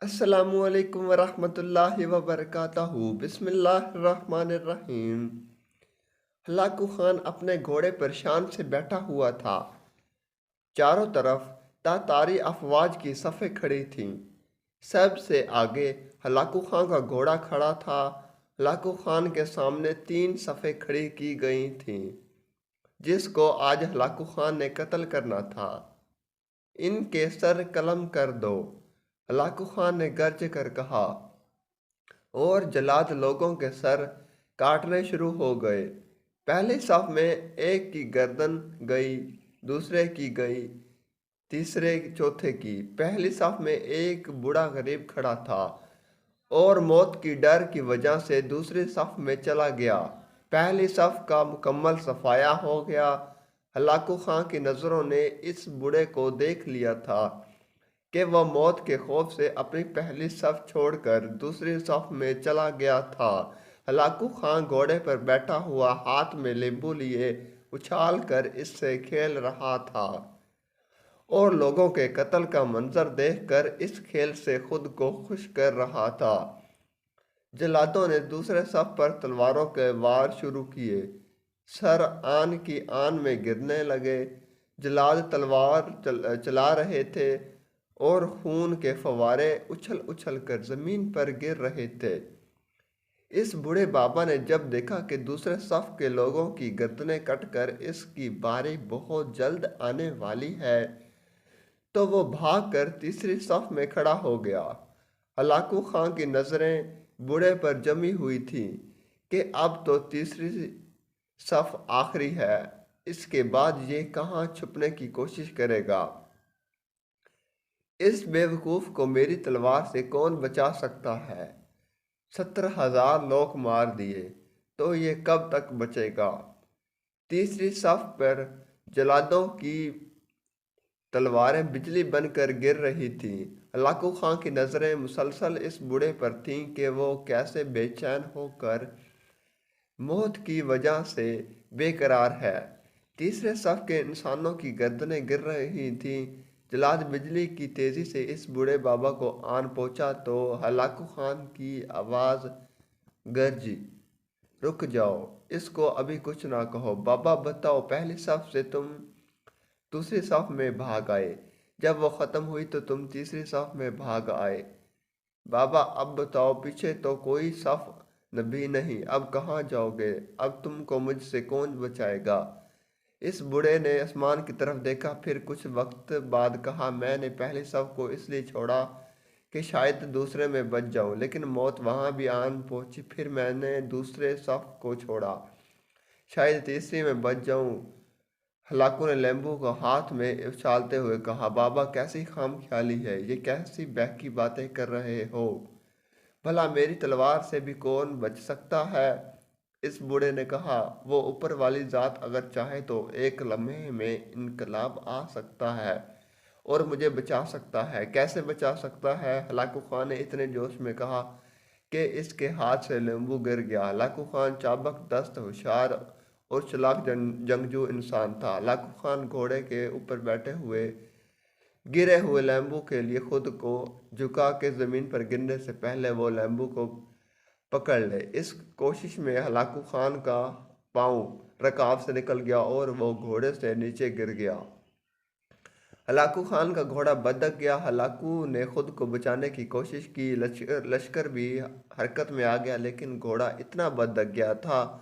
अस्सलामुअलैकुम वरहमतुल्लाहि वबरकातहू। बिस्मिल्लाहिर्रहमानिर्रहीम। हलाकू खान अपने घोड़े पर शान से बैठा हुआ था। चारों तरफ तातारी अफवाज की सफ़ें खड़ी थीं। सबसे आगे हलाकू खान का घोड़ा खड़ा था। हलाकू खान के सामने 3 सफ़ें खड़ी की गई थीं, जिसको आज हलाकू खान ने कत्ल करना था। इनके सर कलम कर दो, हलाकू खान ने गर्ज कर कहा, और जल्लाद लोगों के सर काटने शुरू हो गए। पहली सफ में एक की गर्दन गई, दूसरे की गई, तीसरे चौथे की। पहली सफ में एक बूढ़ा गरीब खड़ा था और मौत की डर की वजह से दूसरी सफ में चला गया। पहली सफ का मुकम्मल सफाया हो गया। हलाकू खां की नज़रों ने इस बूढ़े को देख लिया था कि वह मौत के खौफ से अपनी पहली सफ छोड़कर दूसरी सफ में चला गया था। हलाकू खां घोड़े पर बैठा हुआ हाथ में लींबू लिए उछाल कर इससे खेल रहा था और लोगों के कत्ल का मंजर देखकर इस खेल से खुद को खुश कर रहा था। जल्लादों ने दूसरे सफ पर तलवारों के वार शुरू किए। सर आन की आन में गिरने लगे। जल्लाद तलवार चला रहे थे और खून के फवारे उछल उछल कर ज़मीन पर गिर रहे थे। इस बूढ़े बाबा ने जब देखा कि दूसरे सफ के लोगों की गर्दनें कटकर इसकी बारी बहुत जल्द आने वाली है, तो वो भागकर तीसरी सफ में खड़ा हो गया। हलाकू खां की नज़रें बूढ़े पर जमी हुई थीं कि अब तो तीसरी सफ आखिरी है, इसके बाद ये कहाँ छुपने की कोशिश करेगा। इस बेवकूफ़ को मेरी तलवार से कौन बचा सकता है। 70,000 लोग मार दिए तो ये कब तक बचेगा। तीसरी सफ पर जल्लादों की तलवारें बिजली बनकर गिर रही थीं। हलाकू खां की नज़रें मुसलसल इस बूढ़े पर थीं कि वो कैसे बेचैन होकर मौत की वजह से बेकरार है। तीसरे सफ के इंसानों की गर्दनें गिर रही थीं। जल्लाद बिजली की तेज़ी से इस बूढ़े बाबा को आन पहुंचा तो हलाकू खान की आवाज़ गरजी, रुक जाओ, इसको अभी कुछ ना कहो। बाबा बताओ, पहली सफ से तुम दूसरी सफ में भाग आए, जब वो ख़त्म हुई तो तुम तीसरी सफ में भाग आए। बाबा अब बताओ, पीछे तो कोई सफ भी नहीं, अब कहाँ जाओगे। अब तुमको मुझसे कौन बचाएगा। इस बूढ़े ने आसमान की तरफ देखा, फिर कुछ वक्त बाद कहा, मैंने पहली सफ को इसलिए छोड़ा कि शायद दूसरे में बच जाऊं, लेकिन मौत वहां भी आन पहुंची। फिर मैंने दूसरे सफ को छोड़ा, शायद तीसरी में बच जाऊं। हलाकू ने लेम्बू को हाथ में उछालते हुए कहा, बाबा कैसी खामख्याली है, ये कैसी बहकी बातें कर रहे हो। भला मेरी तलवार से भी कौन बच सकता है। इस बूढ़े ने कहा, वो ऊपर वाली ज़ात अगर चाहे तो एक लम्हे में इनकलाब आ सकता है और मुझे बचा सकता है। कैसे बचा सकता है। हलाकू खान ने इतने जोश में कहा कि इसके हाथ से लींबू गिर गया। हलाकू खान चाबक दस्त, होशियार और चालाक जंगजू इंसान था। हलाकू खान घोड़े के ऊपर बैठे हुए गिरे हुए लेम्बू के लिए खुद को झुका के ज़मीन पर गिरने से पहले वो लेम्बू को पकड़ ले। इस कोशिश में हलाकू खान का पाँव रकाब से निकल गया और वो घोड़े से नीचे गिर गया। हलाकू खान का घोड़ा बदक गया। हलाकू ने खुद को बचाने की कोशिश की। लश्कर भी हरकत में आ गया, लेकिन घोड़ा इतना बदक गया था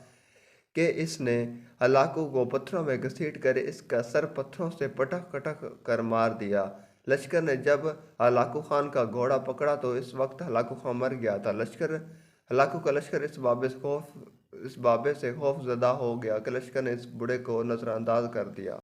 कि इसने हलाकू को पत्थरों में घसीट कर इसका सर पत्थरों से पटक पटक कर मार दिया। लश्कर ने जब हलाकू खान का घोड़ा पकड़ा तो इस वक्त हलाकू खान मर गया था। हलाकू का लश्कर इस बाबे से खौफ ज़दा हो गया कि लश्कर ने इस बूढ़े को नज़रअंदाज कर दिया।